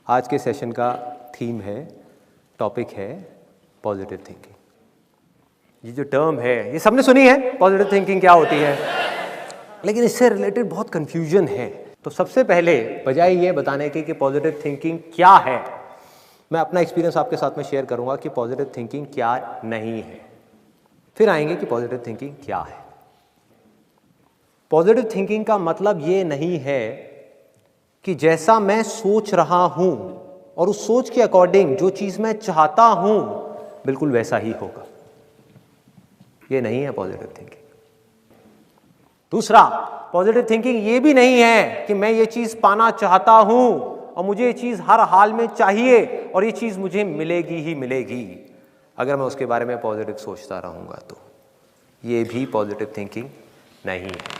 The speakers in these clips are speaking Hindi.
आज के सेशन का थीम है, टॉपिक है पॉजिटिव थिंकिंग। ये जो टर्म है ये सबने सुनी है, पॉजिटिव थिंकिंग क्या होती है, लेकिन इससे रिलेटेड बहुत कंफ्यूजन है। तो सबसे पहले बजाय ये बताने की कि पॉजिटिव थिंकिंग क्या है, मैं अपना एक्सपीरियंस आपके साथ में शेयर करूंगा कि पॉजिटिव थिंकिंग क्या नहीं है, फिर आएंगे कि पॉजिटिव थिंकिंग क्या है। पॉजिटिव थिंकिंग का मतलब ये नहीं है कि जैसा मैं सोच रहा हूं और उस सोच के अकॉर्डिंग जो चीज मैं चाहता हूं बिल्कुल वैसा ही होगा, ये नहीं है पॉजिटिव थिंकिंग। दूसरा, पॉजिटिव थिंकिंग ये भी नहीं है कि मैं ये चीज पाना चाहता हूं और मुझे ये चीज हर हाल में चाहिए और ये चीज मुझे मिलेगी ही मिलेगी अगर मैं उसके बारे में पॉजिटिव सोचता रहूंगा, तो ये भी पॉजिटिव थिंकिंग नहीं है।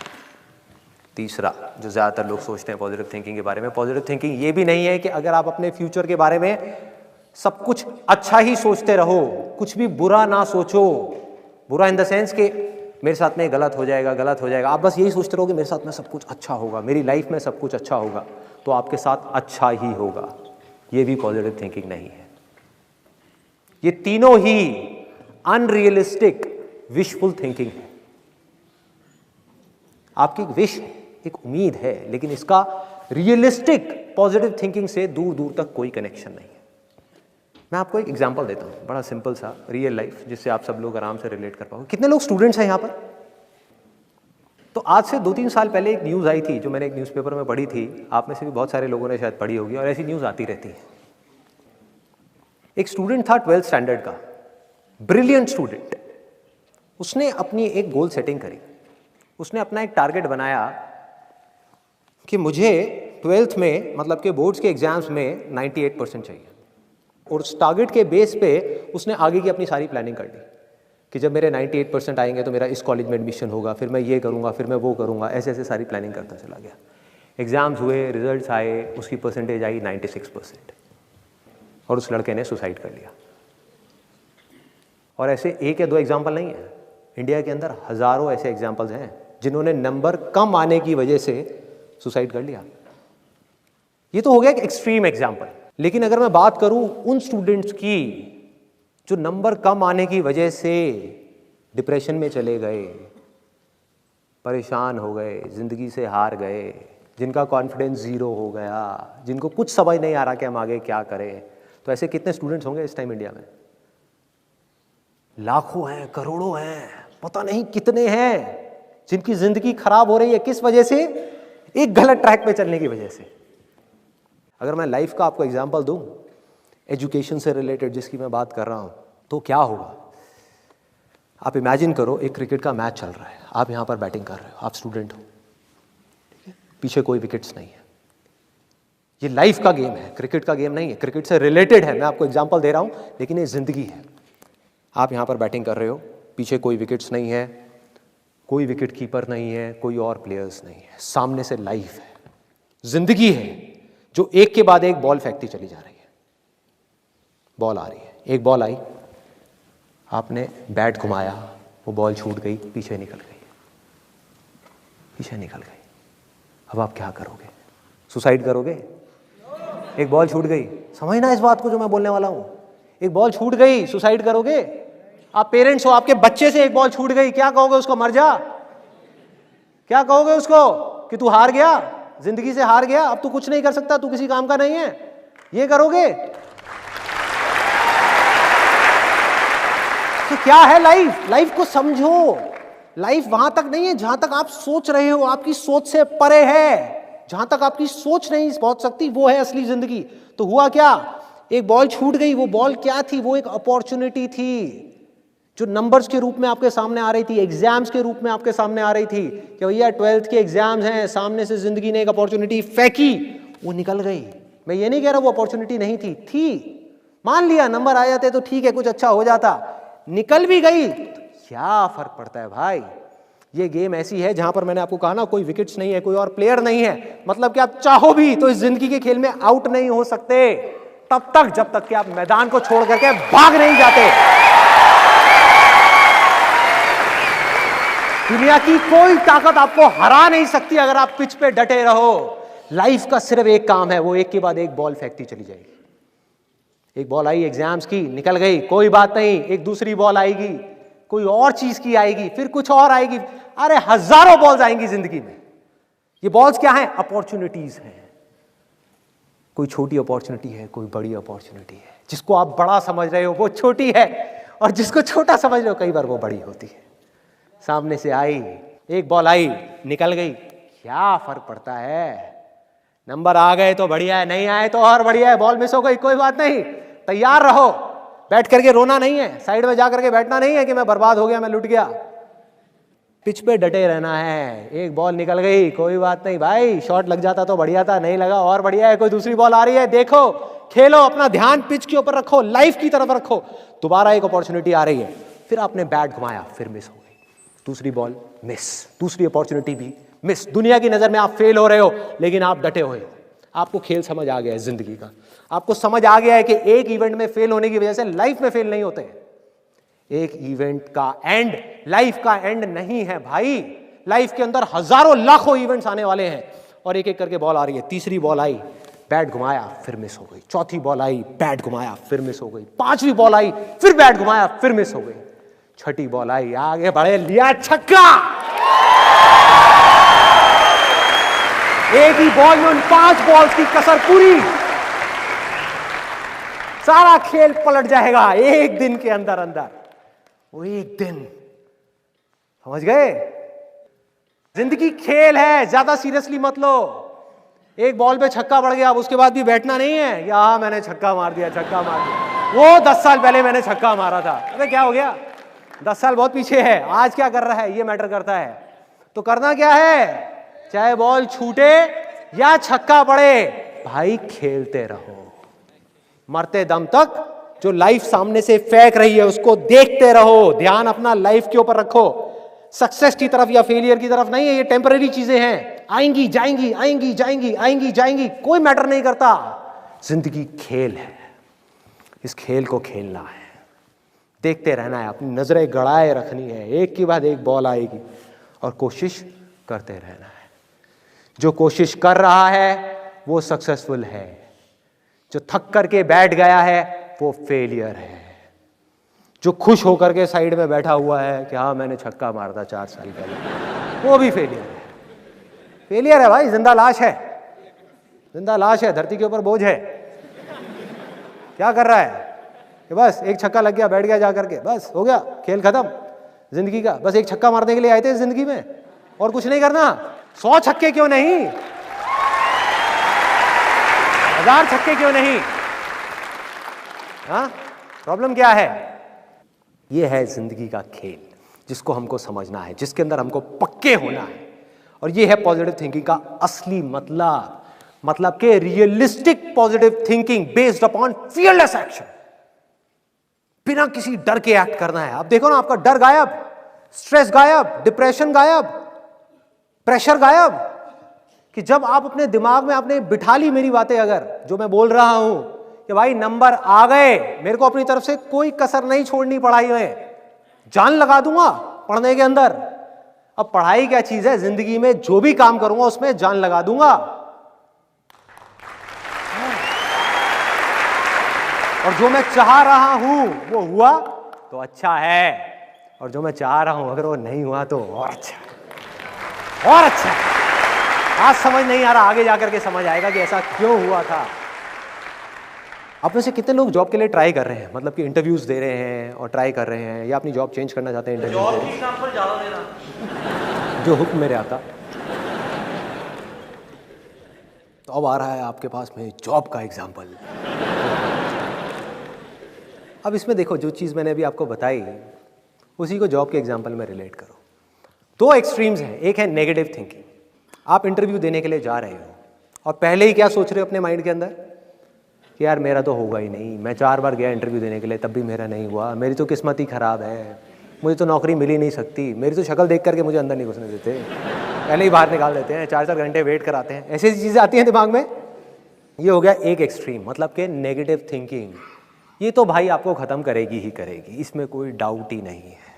तीसरा, जो ज़्यादातर लोग सोचते हैं पॉजिटिव थिंकिंग के बारे में, पॉजिटिव थिंकिंग ये भी नहीं है कि अगर आप अपने फ्यूचर के बारे में सब कुछ अच्छा ही सोचते रहो, कुछ भी बुरा ना सोचो। बुरा इन द सेंस कि मेरे साथ में गलत हो जाएगा, गलत हो जाएगा, आप बस यही सोचते रहो कि मेरे साथ में सब कुछ अच्छा होगा, मेरी लाइफ में सब कुछ अच्छा होगा, तो आपके साथ अच्छा ही होगा। ये भी पॉजिटिव थिंकिंग नहीं है। ये तीनों ही अनरियलिस्टिक विशफुल थिंकिंग है। आपकी एक विश है, एक उम्मीद है, लेकिन इसका रियलिस्टिक पॉजिटिव थिंकिंग से दूर दूर तक कोई कनेक्शन नहीं है। मैं आपको एक एग्जांपल देता हूं, बड़ा सिंपल सा, रियल लाइफ, जिससे आप सब लोग आराम से रिलेट कर पाओगे। कितने लोग स्टूडेंट्स हैं यहां पर? तो आज से 2-3 साल पहले एक न्यूज़ आई थी जो मैंने एक न्यूज़पेपर में पढ़ी थी, आप में से भी बहुत सारे लोगों ने शायद पढ़ी होगी, और ऐसी न्यूज़ आती रहती है। एक स्टूडेंट था 12th स्टैंडर्ड का, ब्रिलियंट स्टूडेंट। उसने अपनी एक गोल सेटिंग करी, उसने अपना एक टारगेट बनाया कि मुझे 12th में, मतलब के बोर्ड्स के एग्जाम्स में 98% चाहिए, और उस टारगेट के बेस पे उसने आगे की अपनी सारी प्लानिंग कर ली कि जब मेरे 98% आएंगे तो मेरा इस कॉलेज में एडमिशन होगा, फिर मैं ये करूँगा, फिर मैं वो करूँगा, ऐसे ऐसे सारी प्लानिंग करता चला गया। एग्ज़ाम्स हुए, रिजल्ट्स आए, उसकी परसेंटेज आई 96%, और उस लड़के ने सुसाइड कर लिया। और ऐसे एक या दो एग्जाम्पल नहीं है, इंडिया के अंदर हज़ारों ऐसे एग्जाम्पल्स हैं जिन्होंने नंबर कम आने की वजह से सुसाइड कर लिया। ये तो हो गया एक एक्सट्रीम एग्जाम्पल, लेकिन अगर मैं बात करूं उन स्टूडेंट्स की जो नंबर कम आने की वजह से डिप्रेशन में चले गए, परेशान हो गए, जिंदगी से हार गए, जिनका कॉन्फिडेंस जीरो हो गया, जिनको कुछ समझ नहीं आ रहा कि हम आगे क्या करें, तो ऐसे कितने स्टूडेंट्स होंगे इस टाइम इंडिया में? लाखों हैं, करोड़ों हैं, पता नहीं कितने हैं जिनकी जिंदगी खराब हो रही है। किस वजह से? एक गलत ट्रैक पे चलने की वजह से। अगर मैं लाइफ का आपको एग्जांपल दूं, एजुकेशन से रिलेटेड जिसकी मैं बात कर रहा हूं, तो क्या होगा? आप इमेजिन करो, एक क्रिकेट का मैच चल रहा है, आप यहां पर बैटिंग कर रहे हो, आप स्टूडेंट हो, ठीक है, पीछे कोई विकेट्स नहीं है। ये लाइफ का गेम है, क्रिकेट का गेम नहीं है, क्रिकेट से रिलेटेड है, मैं आपको एग्जाम्पल दे रहा हूं, लेकिन ये जिंदगी है। आप यहां पर बैटिंग कर रहे हो, पीछे कोई विकेट्स नहीं है, कोई विकेट कीपर नहीं है, कोई और प्लेयर्स नहीं है, सामने से लाइफ है, जिंदगी है, जो एक के बाद एक बॉल फेंकती चली जा रही है। बॉल आ रही है, एक बॉल आई, आपने बैट घुमाया, वो बॉल छूट गई, पीछे निकल गई, पीछे निकल गई। अब आप क्या करोगे? सुसाइड करोगे? एक बॉल छूट गई, समझना इस बात को जो मैं बोलने वाला हूं, एक बॉल छूट गई, सुसाइड करोगे? आप पेरेंट्स हो, आपके बच्चे से एक बॉल छूट गई, क्या कहोगे उसको? मर जा? क्या कहोगे उसको कि तू हार गया, जिंदगी से हार गया, अब तू कुछ नहीं कर सकता, तू किसी काम का नहीं है? ये करोगे? तो क्या है लाइफ? लाइफ को समझो। लाइफ वहां तक नहीं है जहां तक आप सोच रहे हो, आपकी सोच से परे है। जहां तक आपकी सोच नहीं पहुंच सकती वो है असली जिंदगी। तो हुआ क्या? एक बॉल छूट गई, वो बॉल क्या थी? वो एक अपॉर्चुनिटी थी जो नंबर्स के रूप में आपके सामने आ रही थी, एग्जाम्स के रूप में आपके सामने आ रही थी कि भैया 12th के एग्जाम्स हैं, सामने से जिंदगी ने एक अपॉर्चुनिटी फेंकी, वो निकल गई। मैं ये नहीं कह रहा वो अपॉर्चुनिटी नहीं थी, मान लिया नंबर आ जाते तो ठीक है, कुछ अच्छा हो जाता, निकल भी गई, तो क्या फर्क पड़ता है भाई? ये गेम ऐसी है जहां पर मैंने आपको कहा ना, कोई विकेट्स नहीं है, कोई और प्लेयर नहीं है, मतलब कि आप चाहो भी तो इस जिंदगी के खेल में आउट नहीं हो सकते तब तक जब तक कि आप मैदान को छोड़ करके भाग नहीं जाते। दुनिया की कोई ताकत आपको हरा नहीं सकती अगर आप पिच पे डटे रहो। लाइफ का सिर्फ एक काम है, वो एक के बाद एक बॉल फेंकती चली जाएगी। एक बॉल आई एग्जाम्स की, निकल गई, कोई बात नहीं, एक दूसरी बॉल आएगी, कोई और चीज की आएगी, फिर कुछ और आएगी। अरे हजारों बॉल्स आएंगी जिंदगी में। ये बॉल्स क्या हैं? अपॉर्चुनिटीज हैं। कोई छोटी अपॉर्चुनिटी है, कोई बड़ी अपॉर्चुनिटी है। जिसको आप बड़ा समझ रहे हो वो छोटी है, और जिसको छोटा समझ रहे हो कई बार वो बड़ी होती है। सामने से आई, एक बॉल आई, निकल गई, क्या फर्क पड़ता है? नंबर आ गए तो बढ़िया है, नहीं आए तो और बढ़िया है। बॉल मिस हो गई, कोई बात नहीं, तैयार रहो। बैठ करके रोना नहीं है, साइड में जा करके बैठना नहीं है कि मैं बर्बाद हो गया, मैं लुट गया। पिच पे डटे रहना है। एक बॉल निकल गई, कोई बात नहीं भाई, शॉट लग जाता तो बढ़िया था, नहीं लगा और बढ़िया है। कोई दूसरी बॉल आ रही है, देखो, खेलो, अपना ध्यान पिच के ऊपर रखो, लाइफ की तरफ रखो। दोबारा एक अपॉर्चुनिटी आ रही है, फिर आपने बैट घुमाया, फिर मिस हो गई, दूसरी बॉल मिस, दूसरी अपॉर्चुनिटी भी मिस। दुनिया की नजर में आप फेल हो रहे हो, लेकिन आप डटे हुए हो। आपको खेल समझ आ गया है जिंदगी का। आपको समझ आ गया है कि एक इवेंट में फेल होने की वजह से लाइफ में फेल नहीं होते हैं। एक इवेंट का एंड लाइफ का एंड नहीं है भाई। लाइफ के अंदर हजारों लाखों इवेंट्स आने वाले हैं, और एक एक करके बॉल आ रही है। तीसरी बॉल आई, बैट घुमाया, फिर मिस हो गई। चौथी बॉल आई, बैट घुमाया, फिर मिस हो गई। पांचवी बॉल आई, फिर बैट घुमाया, फिर मिस हो गई। छठी बॉल आई, आगे बढ़े, लिया छक्का। एक ही बॉल में उन 5 बॉल्स की कसर पूरी। सारा खेल पलट जाएगा एक दिन के अंदर अंदर। वो एक दिन, समझ गए? जिंदगी खेल है, ज्यादा सीरियसली मत लो। एक बॉल पे छक्का पड़ गया, अब उसके बाद भी बैठना नहीं है कि हाँ मैंने छक्का मार दिया, छक्का मार दिया। वो 10 साल पहले मैंने छक्का मारा था। अबे क्या हो गया? 10 साल बहुत पीछे है, आज क्या कर रहा है ये मैटर करता है। तो करना क्या है? चाहे बॉल छूटे या छक्का पड़े, भाई खेलते रहो मरते दम तक। जो लाइफ सामने से फेंक रही है उसको देखते रहो, ध्यान अपना लाइफ के ऊपर रखो। सक्सेस की तरफ या फेलियर की तरफ नहीं है, ये टेम्पररी चीजें हैं, आएंगी जाएंगी, आएंगी जाएंगी, आएंगी जाएंगी, कोई मैटर नहीं करता। जिंदगी खेल है, इस खेल को खेलना है, देखते रहना है, अपनी नजरें गड़ाए रखनी है। एक के बाद एक बॉल आएगी और कोशिश करते रहना है। जो कोशिश कर रहा है वो सक्सेसफुल है, जो थक करके बैठ गया है वो फेलियर है। जो खुश होकर के साइड में बैठा हुआ है कि हाँ मैंने छक्का मारा था 4 साल पहले, वो भी फेलियर है। फेलियर है भाई, जिंदा लाश है, जिंदा लाश है, धरती के ऊपर बोझ है। क्या कर रहा है कि बस एक छक्का लग गया, बैठ गया जा करके, बस हो गया, खेल खत्म जिंदगी का। बस एक छक्का मारने के लिए आए थे जिंदगी में, और कुछ नहीं करना। 100 छक्के क्यों नहीं, 1000 छक्के क्यों नहीं? हाँ, प्रॉब्लम क्या है? ये है जिंदगी का खेल, जिसको हमको समझना है, जिसके अंदर हमको पक्के होना है। और ये है पॉजिटिव थिंकिंग का असली मतलब कि realistic positive thinking based upon fearless action. बिना किसी डर के एक्ट करना है। अब देखो ना, आपका डर गायब, स्ट्रेस गायब, डिप्रेशन गायब, प्रेशर गायब। कि जब आप अपने दिमाग में आपने बिठा ली मेरी बातें, अगर जो मैं बोल रहा हूं कि भाई नंबर आ गए, मेरे को अपनी तरफ से कोई कसर नहीं छोड़नी पढ़ाई में, जान लगा दूंगा पढ़ने के अंदर। अब पढ़ाई क्या चीज है, जिंदगी में जो भी काम करूंगा उसमें जान लगा दूंगा। और जो मैं चाह रहा हूं वो हुआ तो अच्छा है, और जो मैं चाह रहा हूं अगर वो नहीं हुआ तो और अच्छा, और अच्छा। आज समझ नहीं आ रहा, आगे जाकर के समझ आएगा कि ऐसा क्यों हुआ था। आप में से कितने लोग जॉब के लिए ट्राई कर रहे हैं, मतलब कि इंटरव्यूज दे रहे हैं और ट्राई कर रहे हैं, या अपनी जॉब चेंज करना चाहते हैं? इंटरव्यू जॉब की एग्जांपल ज्यादा देना, जो हुक्म मेरे आता। तो अब आ रहा है आपके पास में जॉब का एग्जांपल। अब इसमें देखो, जो चीज़ मैंने अभी आपको बताई उसी को जॉब के एग्जांपल में रिलेट करो। 2 एक्सट्रीम्स हैं। एक है नेगेटिव थिंकिंग, आप इंटरव्यू देने के लिए जा रहे हो और पहले ही क्या सोच रहे हो अपने माइंड के अंदर कि यार मेरा तो होगा ही नहीं, मैं 4 बार गया इंटरव्यू देने के लिए तब भी मेरा नहीं हुआ, मेरी तो किस्मत ही ख़राब है, मुझे तो नौकरी मिल ही नहीं सकती, मेरी तो शक्ल देख करके मुझे अंदर नहीं घुसने देते, पहले ही बाहर निकाल देते हैं, 4-4 घंटे वेट कराते हैं। ऐसी चीज़ें आती हैं दिमाग में। ये हो गया एक एक्सट्रीम, मतलब कि नेगेटिव थिंकिंग। ये तो भाई आपको ख़त्म करेगी ही करेगी, इसमें कोई डाउट ही नहीं है,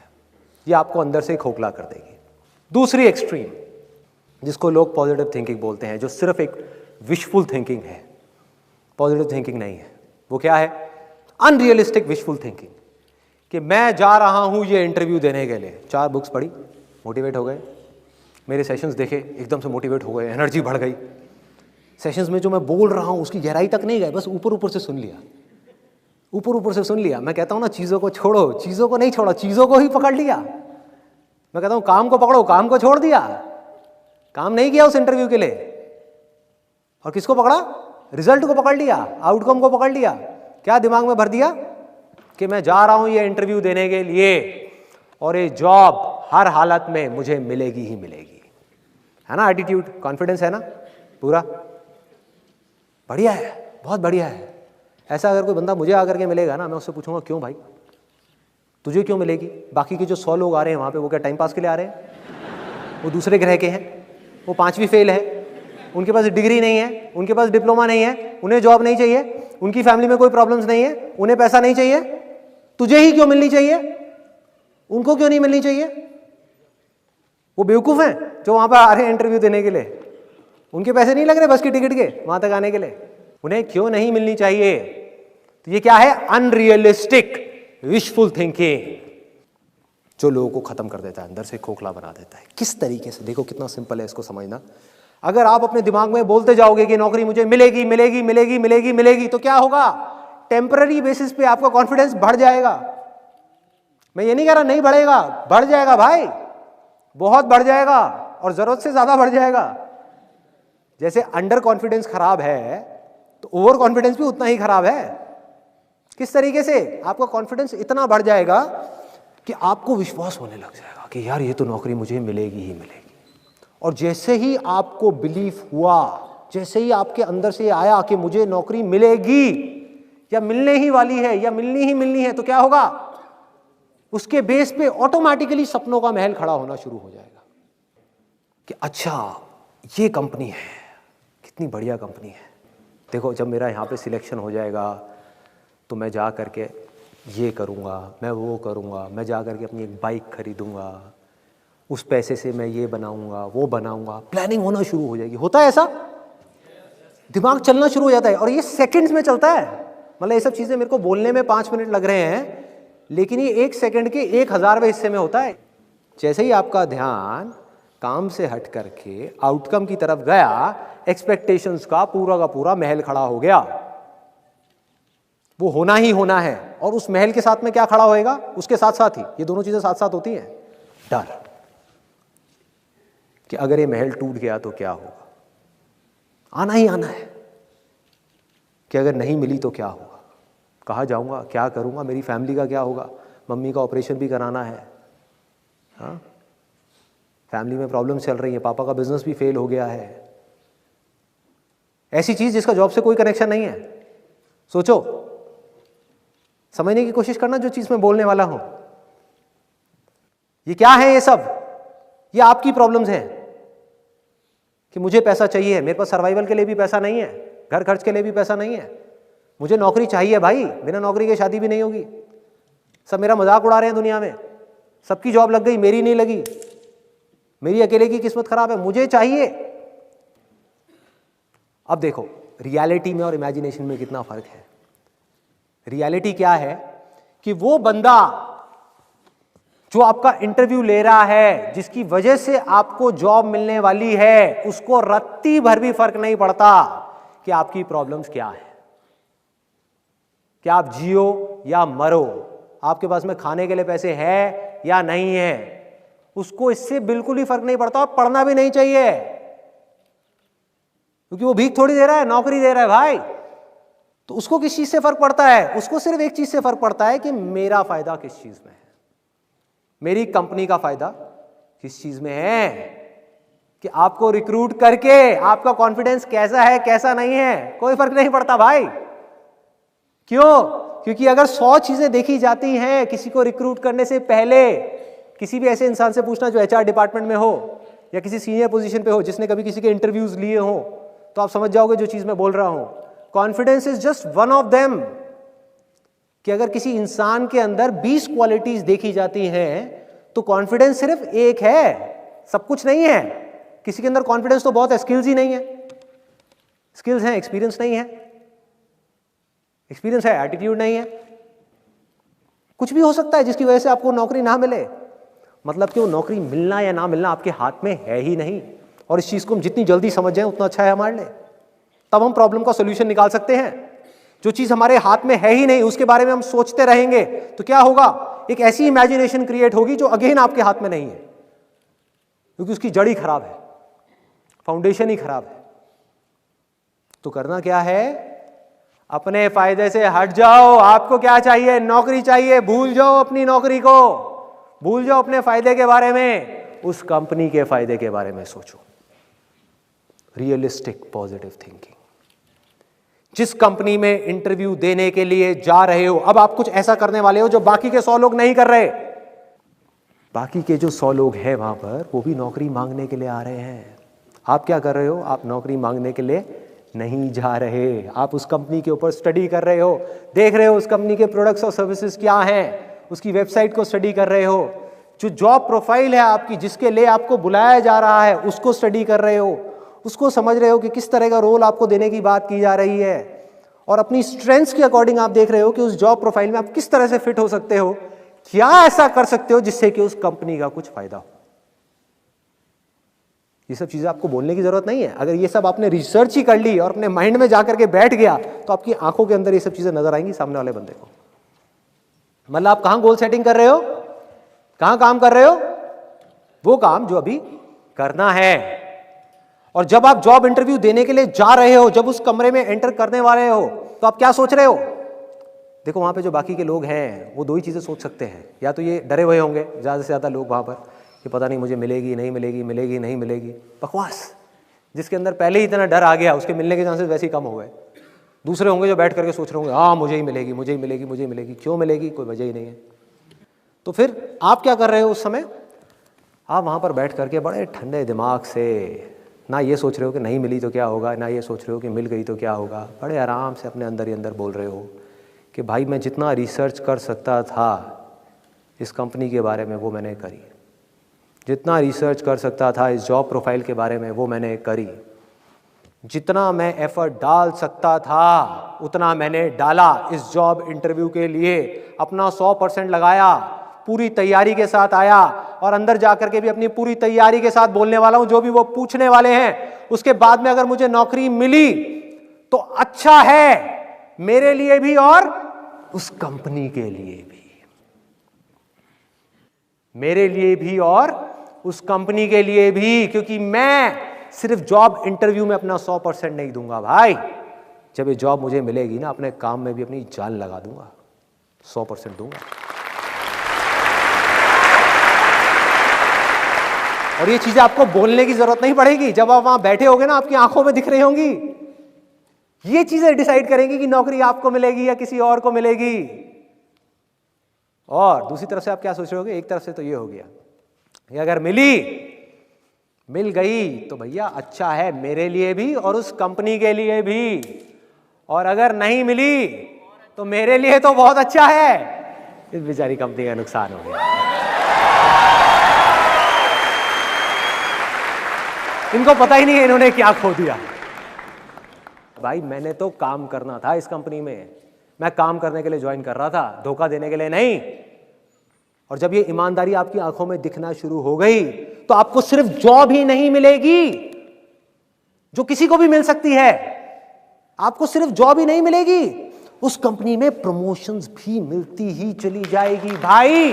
ये आपको अंदर से खोखला कर देगी। दूसरी एक्सट्रीम, जिसको लोग पॉजिटिव थिंकिंग बोलते हैं, जो सिर्फ एक विशफुल थिंकिंग है, पॉजिटिव थिंकिंग नहीं है। वो क्या है? अनरियलिस्टिक विशफुल थिंकिंग, कि मैं जा रहा हूं ये इंटरव्यू देने के लिए, 4 बुक्स पढ़ी, मोटिवेट हो गए, मेरे सेशंस देखे, एकदम से मोटिवेट हो गए, एनर्जी बढ़ गई। सेशंस में जो मैं बोल रहा हूं उसकी गहराई तक नहीं गए, बस ऊपर ऊपर से सुन लिया, ऊपर ऊपर से सुन लिया। मैं कहता हूं ना, चीज़ों को छोड़ो, चीज़ों को नहीं छोड़ा, चीज़ों को ही पकड़ लिया। मैं कहता हूं काम को पकड़ो, काम को छोड़ दिया, काम नहीं किया उस इंटरव्यू के लिए। और किसको पकड़ा? रिजल्ट को पकड़ लिया, आउटकम को पकड़ लिया। क्या दिमाग में भर दिया? कि मैं जा रहा हूं ये इंटरव्यू देने के लिए और ये जॉब हर हालत में मुझे मिलेगी ही मिलेगी। है ना एटीट्यूड, कॉन्फिडेंस है ना पूरा? बढ़िया है, बहुत बढ़िया है। ऐसा अगर कोई बंदा मुझे आकर के मिलेगा ना, मैं उससे पूछूंगा क्यों भाई, तुझे क्यों मिलेगी? बाकी के जो 100 लोग आ रहे हैं वहाँ पे, वो क्या टाइम पास के लिए आ रहे हैं? वो दूसरे ग्रह के हैं, वो 5वीं फेल है, उनके पास डिग्री नहीं है, उनके पास डिप्लोमा नहीं है, उन्हें जॉब नहीं चाहिए, उनकी फैमिली में कोई प्रॉब्लम्स नहीं है, उन्हें पैसा नहीं चाहिए। तुझे ही क्यों मिलनी चाहिए? उनको क्यों नहीं मिलनी चाहिए? वो बेवकूफ़ हैं जो वहाँ पर आ रहे हैं इंटरव्यू देने के लिए, उनके पैसे नहीं लग रहे बस की टिकट के वहाँ तक आने के लिए, उन्हें क्यों नहीं मिलनी चाहिए? तो ये क्या है? अनरियलिस्टिक विशफुल थिंकिंग, जो लोगों को खत्म कर देता है, अंदर से खोखला बना देता है। किस तरीके से? देखो कितना सिंपल है इसको समझना। अगर आप अपने दिमाग में बोलते जाओगे कि नौकरी मुझे मिलेगी मिलेगी मिलेगी मिलेगी मिलेगी, तो क्या होगा? टेम्पररी बेसिस पे आपका कॉन्फिडेंस बढ़ जाएगा। मैं ये नहीं कह रहा नहीं बढ़ेगा, बढ़ जाएगा भाई, बहुत बढ़ जाएगा, और जरूरत से ज्यादा बढ़ जाएगा। जैसे अंडर कॉन्फिडेंस खराब है तो ओवर कॉन्फिडेंस भी उतना ही खराब है। किस तरीके से? आपका कॉन्फिडेंस इतना बढ़ जाएगा कि आपको विश्वास होने लग जाएगा कि यार ये तो नौकरी मुझे मिलेगी ही मिलेगी। और जैसे ही आपको बिलीफ हुआ, जैसे ही आपके अंदर से आया कि मुझे नौकरी मिलेगी या मिलने ही वाली है या मिलनी ही मिलनी है, तो क्या होगा? उसके बेस पे ऑटोमेटिकली सपनों का महल खड़ा होना शुरू हो जाएगा कि अच्छा ये कंपनी है, कितनी बढ़िया कंपनी है। देखो जब मेरा यहाँ पे सिलेक्शन हो जाएगा तो मैं जा करके ये करूँगा, मैं वो करूँगा, मैं जा करके अपनी एक बाइक खरीदूँगा, उस पैसे से मैं ये बनाऊँगा वो बनाऊँगा। प्लानिंग होना शुरू हो जाएगी। होता है ऐसा? दिमाग चलना शुरू हो जाता है, और ये सेकंड्स में चलता है। मतलब ये सब चीज़ें मेरे को बोलने में 5 मिनट लग रहे हैं, लेकिन ये 1 सेकंड के 1000वें हिस्से में होता है। जैसे ही आपका ध्यान काम से हट करके आउटकम की तरफ गया, एक्सपेक्टेशंस का पूरा महल खड़ा हो गया। वो होना ही होना है। और उस महल के साथ में क्या खड़ा होएगा? उसके साथ साथ ही ये दोनों चीजें साथ साथ होती हैं। डर कि अगर ये महल टूट गया तो क्या होगा, आना ही आना है। कि अगर नहीं मिली तो क्या होगा, कहाँ जाऊंगा, क्या करूंगा, मेरी फैमिली का क्या होगा, मम्मी का ऑपरेशन भी कराना है, हाँ, फैमिली में प्रॉब्लम चल रही है, पापा का बिजनेस भी फेल हो गया है। ऐसी चीज जिसका जॉब से कोई कनेक्शन नहीं है। सोचो, समझने की कोशिश करना जो चीज मैं बोलने वाला हूं। ये क्या है? ये सब ये आपकी प्रॉब्लम्स हैं कि मुझे पैसा चाहिए, मेरे पास सर्वाइवल के लिए भी पैसा नहीं है, घर खर्च के लिए भी पैसा नहीं है, मुझे नौकरी चाहिए भाई, बिना नौकरी के शादी भी नहीं होगी। सब मेरा मजाक उड़ा रहे हैं दुनिया में, सबकी जॉब लग गई, मेरी नहीं लगी, मेरी अकेले की किस्मत खराब है, मुझे चाहिए। अब देखो रियलिटी में और इमेजिनेशन में कितना फर्क है। रियलिटी क्या है कि वो बंदा जो आपका इंटरव्यू ले रहा है, जिसकी वजह से आपको जॉब मिलने वाली है, उसको रत्ती भर भी फर्क नहीं पड़ता कि आपकी प्रॉब्लम्स क्या है, कि आप जियो या मरो, आपके पास में खाने के लिए पैसे है या नहीं है, उसको इससे बिल्कुल ही फर्क नहीं पड़ता। और पढ़ना भी नहीं चाहिए, क्योंकि वो भीख थोड़ी दे रहा है, नौकरी दे रहा है भाई। तो उसको किस चीज से फर्क पड़ता है? उसको सिर्फ एक चीज से फर्क पड़ता है कि मेरा फायदा किस चीज में है, मेरी कंपनी का फायदा किस चीज में है, कि आपको रिक्रूट करके आपका कॉन्फिडेंस कैसा है कैसा नहीं है, कोई फर्क नहीं पड़ता भाई। क्यों? क्योंकि अगर 100 चीजें देखी जाती हैं किसी को रिक्रूट करने से पहले, किसी भी ऐसे इंसान से पूछना जो एचआर डिपार्टमेंट में हो या किसी सीनियर पोजीशन पे हो, जिसने कभी किसी के इंटरव्यूज लिए हो, तो आप समझ जाओगे जो चीज मैं बोल रहा हूं। Confidence is just one of them. कि अगर किसी इंसान के अंदर 20 क्वालिटीज देखी जाती हैं तो कॉन्फिडेंस सिर्फ एक है, सब कुछ नहीं है। किसी के अंदर कॉन्फिडेंस तो बहुत है, स्किल्स ही नहीं है। स्किल्स हैं, एक्सपीरियंस नहीं है। एक्सपीरियंस है, एटीट्यूड नहीं है। कुछ भी हो सकता है जिसकी वजह से आपको नौकरी ना मिले। मतलब कि वो नौकरी मिलना या ना मिलना आपके हाथ में है ही नहीं। और इस चीज को हम जितनी जल्दी समझ जाएं उतना अच्छा है हमारे लिए। तब हम प्रॉब्लम का सोल्यूशन निकाल सकते हैं। जो चीज हमारे हाथ में है ही नहीं उसके बारे में हम सोचते रहेंगे तो क्या होगा, एक ऐसी इमेजिनेशन क्रिएट होगी जो अगेन आपके हाथ में नहीं है, क्योंकि उसकी जड़ ही खराब है, फाउंडेशन ही खराब है। तो करना क्या है, अपने फायदे से हट जाओ। आपको क्या चाहिए, नौकरी चाहिए, भूल जाओ अपनी नौकरी को, भूल जाओ अपने फायदे के बारे में, उस कंपनी के फायदे के बारे में सोचो। Realistic positive thinking. जिस कंपनी में इंटरव्यू देने के लिए जा रहे हो, अब आप कुछ ऐसा करने वाले हो जो बाकी के 100 लोग नहीं कर रहे। बाकी के जो 100 लोग हैं वहां पर, वो भी नौकरी मांगने के लिए आ रहे हैं। आप क्या कर रहे हो, आप नौकरी मांगने के लिए नहीं जा रहे। आप उस कंपनी के ऊपर स्टडी कर रहे हो, देख रहे हो उस कंपनी के प्रोडक्ट्स और सर्विसेज क्या हैं, उसकी वेबसाइट को स्टडी कर रहे हो, जो जॉब प्रोफाइल है आपकी जिसके लिए आपको बुलाया जा रहा है उसको स्टडी कर रहे हो, उसको समझ रहे हो कि किस तरह का रोल आपको देने की बात की जा रही है, और अपनी स्ट्रेंथ्स के अकॉर्डिंग आप देख रहे हो कि उस जॉब प्रोफाइल में आप किस तरह से फिट हो सकते हो, क्या ऐसा कर सकते हो जिससे कि उस कंपनी का कुछ फायदा हो। ये सब चीजें आपको बोलने की जरूरत नहीं है। अगर ये सब आपने रिसर्च ही कर ली और अपने माइंड में जाकर के बैठ गया तो आपकी आंखों के अंदर ये सब चीजें नजर आएंगी सामने वाले बंदे को। मतलब आप कहां गोल सेटिंग कर रहे हो, कहां काम कर रहे हो, वो काम जो अभी करना है। और जब आप जॉब इंटरव्यू देने के लिए जा रहे हो, जब उस कमरे में एंटर करने वाले हो, तो आप क्या सोच रहे हो। देखो वहां पे जो बाकी के लोग हैं वो दो ही चीजें सोच सकते हैं, या तो ये डरे हुए होंगे ज्यादा से ज्यादा लोग वहां पर कि पता नहीं मुझे मिलेगी नहीं मिलेगी, मिलेगी नहीं मिलेगी, बकवास। जिसके अंदर पहले ही इतना डर आ गया उसके मिलने के चांसेस वैसे ही कम हो गए। दूसरे होंगे जो बैठ करके सोच रहे होंगे हाँ मुझे ही मिलेगी, मुझे ही मिलेगी, मुझे ही मिलेगी। क्यों मिलेगी, कोई वजह ही नहीं है। तो फिर आप क्या कर रहे हो उस समय, आप वहां पर बैठ करके बड़े ठंडे दिमाग से ना ये सोच रहे हो कि नहीं मिली तो क्या होगा, ना ये सोच रहे हो कि मिल गई तो क्या होगा। बड़े आराम से अपने अंदर ही अंदर बोल रहे हो कि भाई मैं जितना रिसर्च कर सकता था इस कंपनी के बारे में वो मैंने करी, जितना रिसर्च कर सकता था इस जॉब प्रोफाइल के बारे में वो मैंने करी, जितना मैं एफर्ट डाल सकता था उतना मैंने डाला। इस जॉब इंटरव्यू के लिए अपना 100% लगाया, पूरी तैयारी के साथ आया, और अंदर जाकर के भी अपनी पूरी तैयारी के साथ बोलने वाला हूं। जो भी वो पूछने वाले हैं उसके बाद में अगर मुझे नौकरी मिली तो अच्छा है मेरे लिए भी और उस कंपनी के लिए भी, मेरे लिए भी और उस कंपनी के लिए भी। क्योंकि मैं सिर्फ जॉब इंटरव्यू में अपना 100% नहीं दूंगा भाई, जब ये जॉब मुझे मिलेगी ना अपने काम में भी अपनी जान लगा दूंगा, 100% दूंगा। और ये चीजें आपको बोलने की जरूरत नहीं पड़ेगी, जब आप वहां बैठे होगे ना आपकी आंखों में दिख रही होंगी। ये चीजें डिसाइड करेंगी कि नौकरी आपको मिलेगी या किसी और को मिलेगी। और दूसरी तरफ से आप क्या सोच रहे होगे, एक तरफ से तो ये हो गया कि अगर मिल गई तो भैया अच्छा है मेरे लिए भी और उस कंपनी के लिए भी, और अगर नहीं मिली तो मेरे लिए तो बहुत अच्छा है, इस बेचारी कंपनी का नुकसान हो गया। इनको पता ही नहीं है इन्होंने क्या खो दिया। भाई मैंने तो काम करना था इस कंपनी में, मैं काम करने के लिए ज्वाइन कर रहा था, धोखा देने के लिए नहीं। और जब ये ईमानदारी आपकी आंखों में दिखना शुरू हो गई तो आपको सिर्फ जॉब ही नहीं मिलेगी जो किसी को भी मिल सकती है, आपको सिर्फ जॉब ही नहीं मिलेगी, उस कंपनी में प्रमोशंस भी मिलती ही चली जाएगी। भाई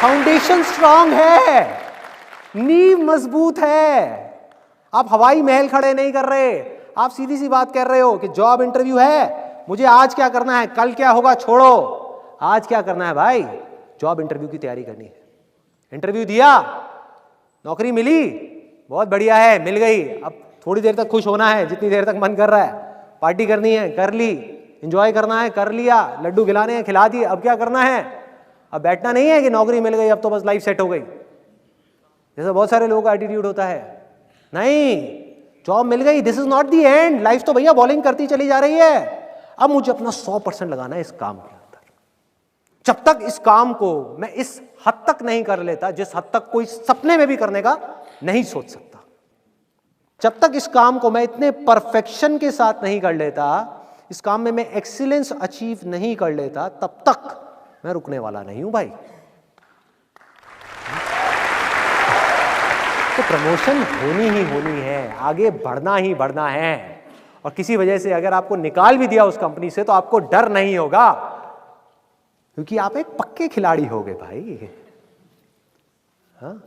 फाउंडेशन स्ट्रांग है, नींव मजबूत है। आप हवाई महल खड़े नहीं कर रहे, आप सीधी सी बात कर रहे हो कि जॉब इंटरव्यू है, मुझे आज क्या करना है, कल क्या होगा छोड़ो, आज क्या करना है भाई, जॉब इंटरव्यू की तैयारी करनी है। इंटरव्यू दिया, नौकरी मिली, बहुत बढ़िया है, मिल गई। अब थोड़ी देर तक खुश होना है, जितनी देर तक मन कर रहा है, पार्टी करनी है कर ली, एंजॉय करना है कर लिया, लड्डू खिलाने हैं खिला दिए। अब क्या करना है, अब बैठना नहीं है कि नौकरी मिल गई अब तो बस लाइफ सेट हो गई, जैसा बहुत सारे लोगों का एटीट्यूड होता है। नहीं, जॉब मिल गई, this is not the end, life तो भैया बॉलिंग करती चली जा रही है। अब मुझे अपना 100% लगाना है इस काम के अंदर। जब तक इस काम को मैं इस हद तक नहीं कर लेता जिस हद तक कोई सपने में भी करने का नहीं सोच सकता, जब तक इस काम को मैं इतने परफेक्शन के साथ नहीं कर लेता, इस काम में मैं एक्सीलेंस अचीव नहीं कर लेता, तब तक मैं रुकने वाला नहीं हूं भाई। तो प्रमोशन होनी है, आगे बढ़ना ही बढ़ना है। और किसी वजह से अगर आपको निकाल भी दिया उस कंपनी से तो आपको डर नहीं होगा, क्योंकि आप एक पक्के खिलाड़ी होगे भाई। हाँ,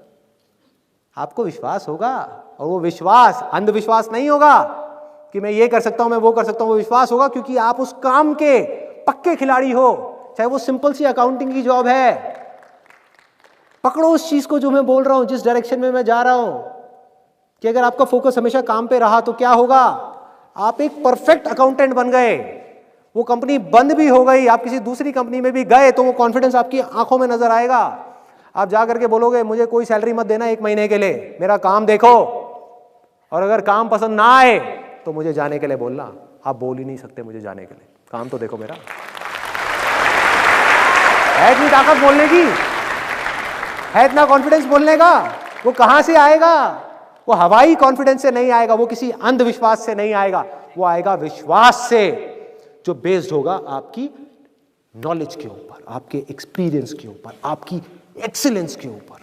आपको विश्वास होगा, और वो विश्वास अंधविश्वास नहीं होगा कि मैं ये कर सकता हूं, मैं वो कर सकता हूं। वो विश्वास होगा क्योंकि आप उस काम के पक्के खिलाड़ी हो। चाहे वो सिंपल सी अकाउंटिंग की जॉब है, पकड़ो उस चीज को जो मैं बोल रहा हूं, जिस डायरेक्शन में मैं जा रहा हूं, कि अगर आपका फोकस हमेशा काम पे रहा तो क्या होगा, आप एक परफेक्ट अकाउंटेंट बन गए। वो कंपनी बंद भी हो गई, आप किसी दूसरी कंपनी में भी गए तो वो कॉन्फिडेंस आपकी आंखों में नजर आएगा। आप जा करके बोलोगे मुझे कोई सैलरी मत देना 1 महीने के लिए, मेरा काम देखो, और अगर काम पसंद ना आए तो मुझे जाने के लिए बोलना। आप बोल ही नहीं सकते मुझे जाने के लिए, काम तो देखो मेरा। है इतनी ताकत बोलने की, है इतना कॉन्फिडेंस बोलने का, वो कहां से आएगा? वो हवाई कॉन्फिडेंस से नहीं आएगा, वो किसी अंधविश्वास से नहीं आएगा, वो आएगा विश्वास से, जो बेस्ड होगा आपकी नॉलेज के ऊपर, आपके एक्सपीरियंस के ऊपर, आपकी एक्सीलेंस के ऊपर,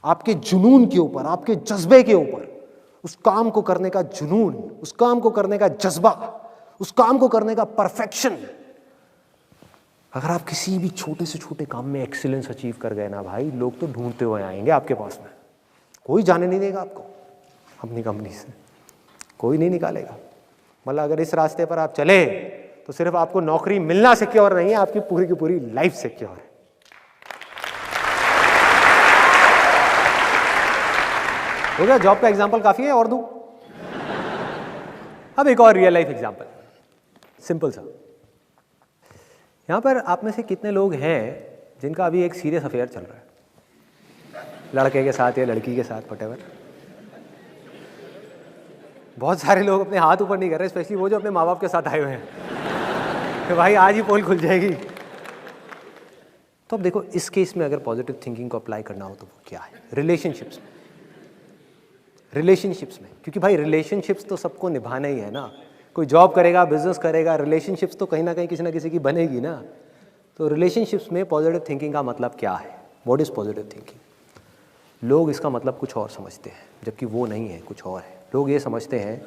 आपके जुनून के ऊपर, आपके जज्बे के ऊपर। उस काम को करने का जुनून, उस काम को करने का जज्बा, उस काम को करने का परफेक्शन। अगर आप किसी भी छोटे से छोटे काम में एक्सीलेंस अचीव कर गए ना भाई, लोग तो ढूंढते हुए आएंगे आपके पास में। कोई जाने नहीं देगा आपको अपनी कंपनी से, कोई नहीं निकालेगा। मतलब अगर इस रास्ते पर आप चले तो सिर्फ आपको नौकरी मिलना सिक्योर नहीं है, आपकी पूरी की पूरी लाइफ सिक्योर है। हो गया, जॉब का एग्जांपल काफी है, और दूं? अब एक और रियल लाइफ एग्जांपल, सिंपल सा। यहां पर आप में से कितने लोग हैं जिनका अभी एक सीरियस अफेयर चल रहा है, लड़के के साथ या लड़की के साथ, व्हाटएवर? बहुत सारे लोग अपने हाथ ऊपर नहीं कर रहे, स्पेशली वो जो अपने माँ बाप के साथ आए हुए हैं कि भाई आज ही पोल खुल जाएगी। तो अब देखो, इस केस में अगर पॉजिटिव थिंकिंग को अप्लाई करना हो तो वो क्या है? रिलेशनशिप्स में, क्योंकि भाई रिलेशनशिप्स तो सबको निभाना ही है ना। कोई जॉब करेगा, बिजनेस करेगा, रिलेशनशिप्स तो कहीं ना कहीं किसी ना किसी की बनेगी ना। तो रिलेशनशिप्स में पॉजिटिव थिंकिंग का मतलब क्या है? What is positive thinking? लोग इसका मतलब कुछ और समझते हैं, जबकि वो नहीं है, कुछ और है। लोग ये समझते हैं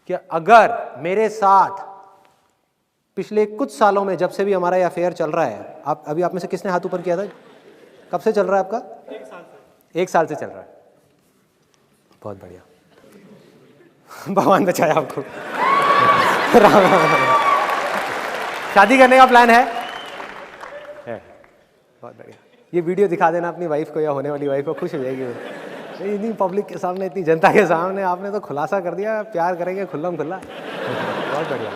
कि अगर मेरे साथ पिछले कुछ सालों में, जब से भी हमारा ये अफेयर चल रहा है, आप में से किसने हाथ ऊपर किया था? कब से चल रहा है आपका? 1 साल से चल रहा है। बहुत बढ़िया, भगवान बचाया आपको। शादी करने का प्लान है? बहुत बढ़िया। ये वीडियो दिखा देना अपनी वाइफ को या होने वाली वाइफ को, खुश हो जाएगी। इतनी पब्लिक के सामने, इतनी जनता के सामने आपने तो खुलासा कर दिया, प्यार करेंगे खुल्लम खुल्ला। बहुत बढ़िया।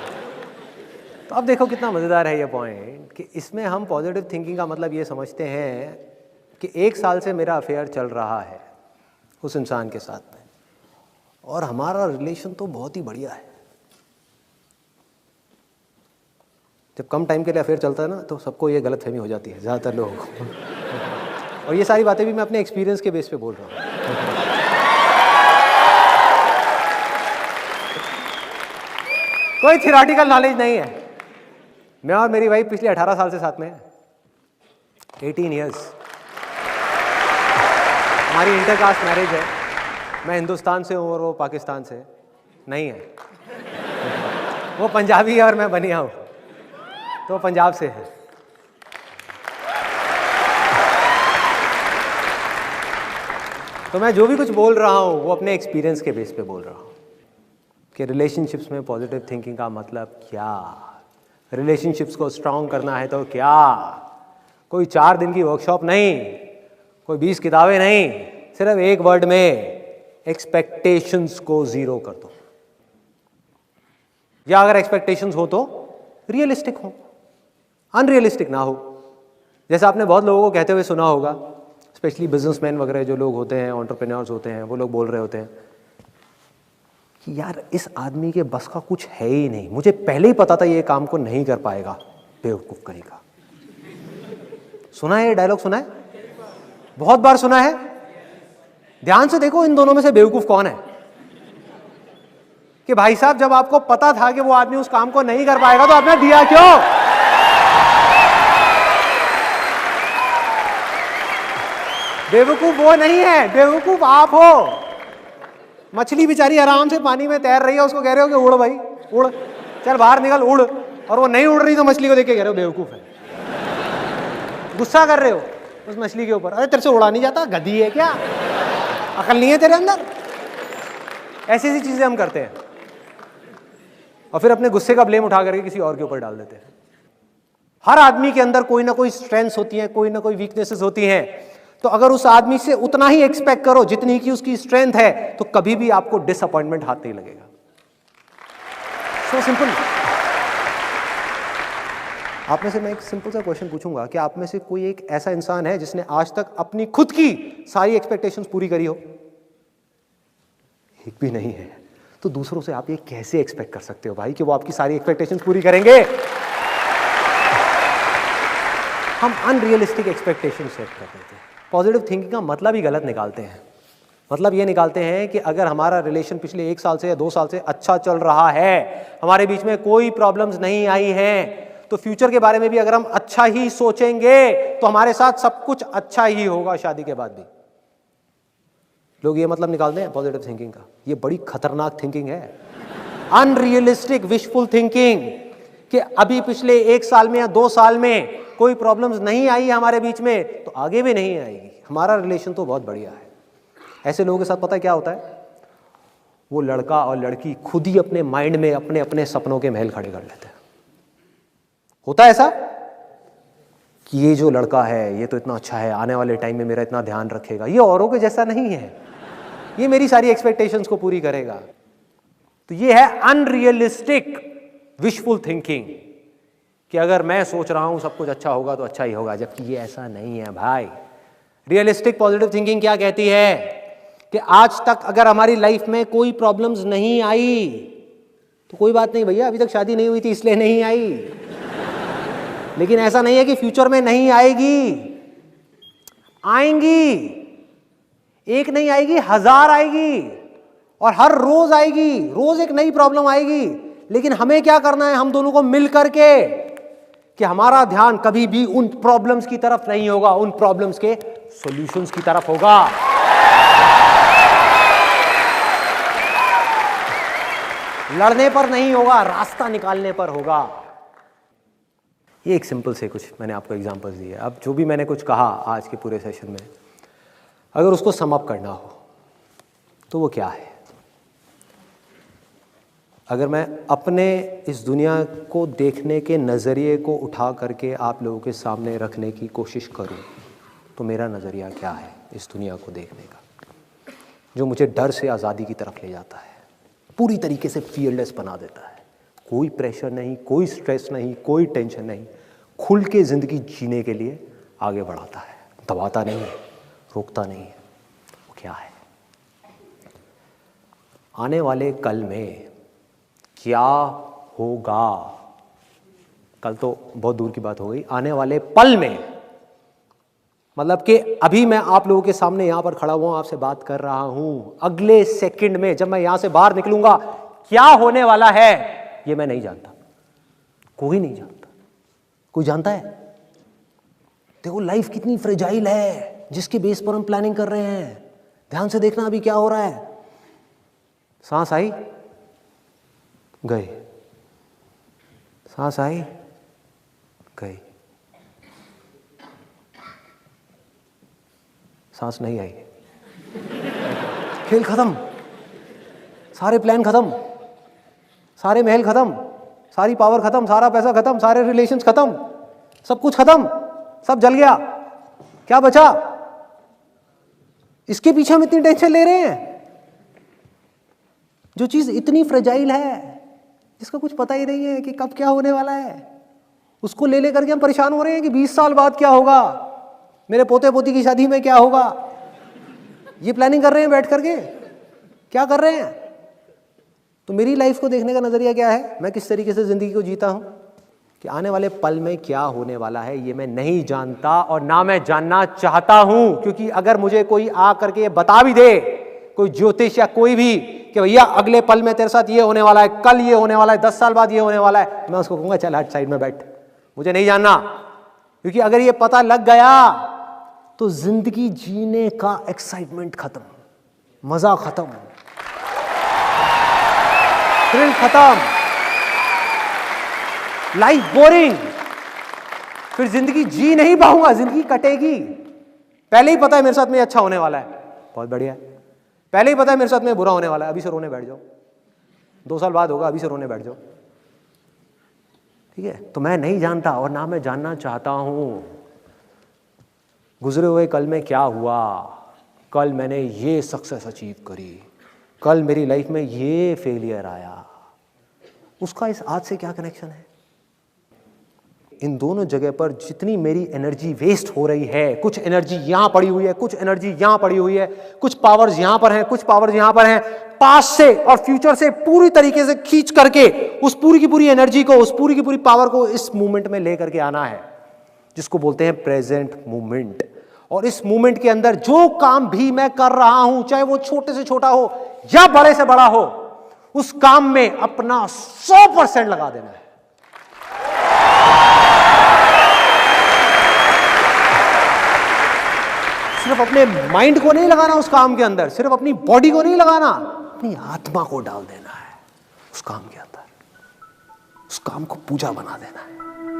तो अब देखो कितना मज़ेदार है ये पॉइंट, कि इसमें हम पॉजिटिव थिंकिंग का मतलब ये समझते हैं कि 1 साल से मेरा अफेयर चल रहा है उस इंसान के साथ में, और हमारा रिलेशन तो बहुत ही बढ़िया है। जब कम टाइम के लिए अफेयर चलता है ना, तो सबको ये गलतफहमी हो जाती है, ज़्यादातर लोगों को। और ये सारी बातें भी मैं अपने एक्सपीरियंस के बेस पे बोल रहा हूँ। कोई थियोरेटिकल नॉलेज नहीं है। मैं और मेरी वाइफ पिछले 18 साल से साथ में है, 18 ईयर्स। हमारी इंटरकास्ट मैरिज है। मैं हिंदुस्तान से हूँ और वो पाकिस्तान से नहीं है। वो पंजाबी है और मैं बनिया हूँ, तो पंजाब से है। तो मैं जो भी कुछ बोल रहा हूँ वो अपने एक्सपीरियंस के बेस पे बोल रहा हूँ कि रिलेशनशिप्स में पॉजिटिव थिंकिंग का मतलब क्या, रिलेशनशिप्स को स्ट्रांग करना है तो क्या। कोई 4 दिन की वर्कशॉप नहीं, कोई 20 किताबें नहीं, सिर्फ एक वर्ड में, एक्सपेक्टेशंस को 0 कर दो। या अगर एक्सपेक्टेशंस हो तो रियलिस्टिक हो, अनरियलिस्टिक ना हो। जैसे आपने बहुत लोगों को कहते हुए सुना होगा, स्पेशली बिजनेसमैन वगैरह जो लोग होते हैं, एंटरप्रेन्योर्स होते हैं, वो लोग बोल रहे होते हैं कि यार इस आदमी के बस का कुछ है ही नहीं, मुझे पहले ही पता था ये काम को नहीं कर पाएगा, बेवकूफ करेगा। सुना है ये डायलॉग? सुना है, बहुत बार सुना है। ध्यान से देखो इन दोनों में से बेवकूफ कौन है। कि भाई साहब जब आपको पता था कि वो आदमी उस काम को नहीं कर पाएगा तो आपने दिया क्यों? बेवकूफ वो नहीं है, बेवकूफ आप हो। मछली बेचारी आराम से पानी में तैर रही है, उसको कह रहे हो कि उड़ भाई उड़, चल बाहर निकल उड़, और वो नहीं उड़ रही तो मछली को देख के कह रहे हो बेवकूफ है। गुस्सा कर रहे हो उस मछली के ऊपर, अरे तेरे से उड़ा नहीं जाता, गधी है क्या, अकल नहीं है तेरे अंदर। ऐसी ऐसी चीजें हम करते हैं और फिर अपने गुस्से का ब्लेम उठा करके किसी और के ऊपर डाल देते हैं। हर आदमी के अंदर कोई ना कोई स्ट्रेंथ्स होती हैं, कोई ना कोई वीकनेसेस होती हैं। तो अगर उस आदमी से उतना ही एक्सपेक्ट करो जितनी की उसकी स्ट्रेंथ है, तो कभी भी आपको डिसअपॉइंटमेंट हाथ नहीं लगेगा। So simple. आप में से मैं एक सिंपल सा क्वेश्चन पूछूंगा कि आप में से कोई एक ऐसा इंसान है जिसने आज तक अपनी खुद की सारी एक्सपेक्टेशंस पूरी करी हो? एक भी नहीं है। तो दूसरों से आप ये कैसे एक्सपेक्ट कर सकते हो भाई कि वो आपकी सारी एक्सपेक्टेशंस पूरी करेंगे? हम अनरियलिस्टिक एक्सपेक्टेशन सेट कर देते हैं। पॉजिटिव थिंकिंग का मतलब ही गलत निकालते हैं। मतलब ये निकालते हैं कि अगर हमारा रिलेशन पिछले 1 साल से या 2 साल से अच्छा चल रहा है, हमारे बीच में कोई प्रॉब्लम्स नहीं आई हैं, तो फ्यूचर के बारे में भी अगर हम अच्छा ही सोचेंगे तो हमारे साथ सब कुछ अच्छा ही होगा शादी के बाद भी। लोग ये मतलब निकालते हैं पॉजिटिव थिंकिंग का। ये बड़ी खतरनाक थिंकिंग है, अनरियलिस्टिक विशफुल थिंकिंग, कि अभी पिछले 1 साल में या 2 साल में कोई प्रॉब्लम्स नहीं आई हमारे बीच में तो आगे भी नहीं आएगी। हमारा रिलेशन तो बहुत बढ़िया है। ऐसे लोगों के साथ पता है क्या होता है? वो लड़का और लड़की खुद ही अपने माइंड में अपने अपने सपनों के महल खड़े कर लेते हैं। होता है ऐसा कि ये जो लड़का है ये तो इतना अच्छा है, आने वाले टाइम में मेरा इतना ध्यान रखेगा, ये औरों के जैसा नहीं है, ये मेरी सारी एक्सपेक्टेशंस को पूरी करेगा। तो ये है अनरियलिस्टिक विशफुल थिंकिंग, कि अगर मैं सोच रहा हूं सब कुछ अच्छा होगा तो अच्छा ही होगा, जबकि ये ऐसा नहीं है भाई। रियलिस्टिक पॉजिटिव थिंकिंग क्या कहती है कि आज तक अगर हमारी लाइफ में कोई प्रॉब्लम्स नहीं आई तो कोई बात नहीं भैया, अभी तक शादी नहीं हुई थी इसलिए नहीं आई, लेकिन ऐसा नहीं है कि फ्यूचर में नहीं आएगी, आएंगी। एक नहीं आएगी, 1000 आएगी, और हर रोज आएगी, रोज एक नई प्रॉब्लम आएगी। लेकिन हमें क्या करना है, हम दोनों को मिल करके, कि हमारा ध्यान कभी भी उन प्रॉब्लम्स की तरफ नहीं होगा, उन प्रॉब्लम्स के सॉल्यूशंस की तरफ होगा। लड़ने पर नहीं होगा, रास्ता निकालने पर होगा। ये एक सिंपल से कुछ मैंने आपको एग्जांपल्स दिए। अब जो भी मैंने कुछ कहा आज के पूरे सेशन में, अगर उसको सम अप करना हो तो वो क्या है? अगर मैं अपने इस दुनिया को देखने के नज़रिए को उठा करके आप लोगों के सामने रखने की कोशिश करूं तो मेरा नज़रिया क्या है इस दुनिया को देखने का, जो मुझे डर से आज़ादी की तरफ ले जाता है, पूरी तरीके से फियरलेस बना देता है। कोई प्रेशर नहीं, कोई स्ट्रेस नहीं, कोई टेंशन नहीं, खुल के ज़िंदगी जीने के लिए आगे बढ़ाता है, दबाता नहीं है, रोकता नहीं है। वो क्या है? आने वाले कल में क्या होगा, कल तो बहुत दूर की बात हो गई, आने वाले पल में, मतलब कि अभी मैं आप लोगों के सामने यहां पर खड़ा हुआ आपसे बात कर रहा हूं, अगले सेकंड में जब मैं यहां से बाहर निकलूंगा क्या होने वाला है ये मैं नहीं जानता, कोई नहीं जानता। कोई जानता है? देखो लाइफ कितनी फ्रेजाइल है जिसके बेस पर हम प्लानिंग कर रहे हैं। ध्यान से देखना अभी क्या हो रहा है। सांस आई, गई, सांस आई, गई, सांस नहीं आई, खेल खत्म, सारे प्लान खत्म, सारे महल खत्म, सारी पावर खत्म, सारा पैसा खत्म, सारे रिलेशंस खत्म, सब कुछ खत्म, सब जल गया, क्या बचा? इसके पीछे हम इतनी टेंशन ले रहे हैं। जो चीज इतनी फ्रेजाइल है, जिसका कुछ पता ही नहीं है कि कब क्या होने वाला है, उसको ले लेकर के हम परेशान हो रहे हैं कि 20 साल बाद क्या होगा, मेरे पोते पोती की शादी में क्या होगा। ये प्लानिंग कर रहे हैं बैठ करके, क्या कर रहे हैं? तो मेरी लाइफ को देखने का नजरिया क्या है, मैं किस तरीके से जिंदगी को जीता हूं, कि आने वाले पल में क्या होने वाला है ये मैं नहीं जानता और ना मैं जानना चाहता हूं। क्योंकि अगर मुझे कोई आ करके ये बता भी दे, कोई ज्योतिष या कोई भी, कि भैया अगले पल में तेरे साथ ये होने वाला है, कल ये होने वाला है, 10 साल बाद ये होने वाला है, मैं उसको कहूंगा चल हट साइड में बैठ, मुझे नहीं जानना। क्योंकि अगर ये पता लग गया तो जिंदगी जीने का एक्साइटमेंट खत्म, मजा खत्म, थ्रिल खत्म, लाइफ बोरिंग, फिर जिंदगी जी नहीं पाऊंगा, जिंदगी कटेगी। पहले ही पता है मेरे साथ में अच्छा होने वाला है, बहुत बढ़िया है। पहले ही पता है मेरे साथ में बुरा होने वाला है, अभी से रोने बैठ जाओ, 2 साल बाद होगा, अभी से रोने बैठ जाओ, ठीक है। तो मैं नहीं जानता और ना मैं जानना चाहता हूं गुजरे हुए कल में क्या हुआ, कल मैंने ये सक्सेस अचीव करी, कल मेरी लाइफ में ये फेलियर आया, उसका इस आज से क्या कनेक्शन है। इन दोनों जगह पर जितनी मेरी एनर्जी वेस्ट हो रही है, कुछ एनर्जी यहां पड़ी हुई है, कुछ एनर्जी यहां पड़ी हुई है, कुछ पावर्स यहां पर हैं, कुछ पावर्स यहां पर हैं, पास्ट से और फ्यूचर से पूरी तरीके से खींच करके उस पूरी की पूरी एनर्जी को, उस पूरी की पूरी पावर को इस मूवमेंट में लेकर के आना है, जिसको बोलते हैं प्रेजेंट मूवमेंट। और इस मूवमेंट के अंदर जो काम भी मैं कर रहा हूं, चाहे वो छोटे से छोटा हो या बड़े से बड़ा हो, उस काम में अपना 100% लगा देना है। सिर्फ अपने माइंड को नहीं लगाना उस काम के अंदर, सिर्फ अपनी बॉडी को नहीं लगाना, अपनी आत्मा को डाल देना है उस काम के अंदर, उस काम को पूजा बना देना है।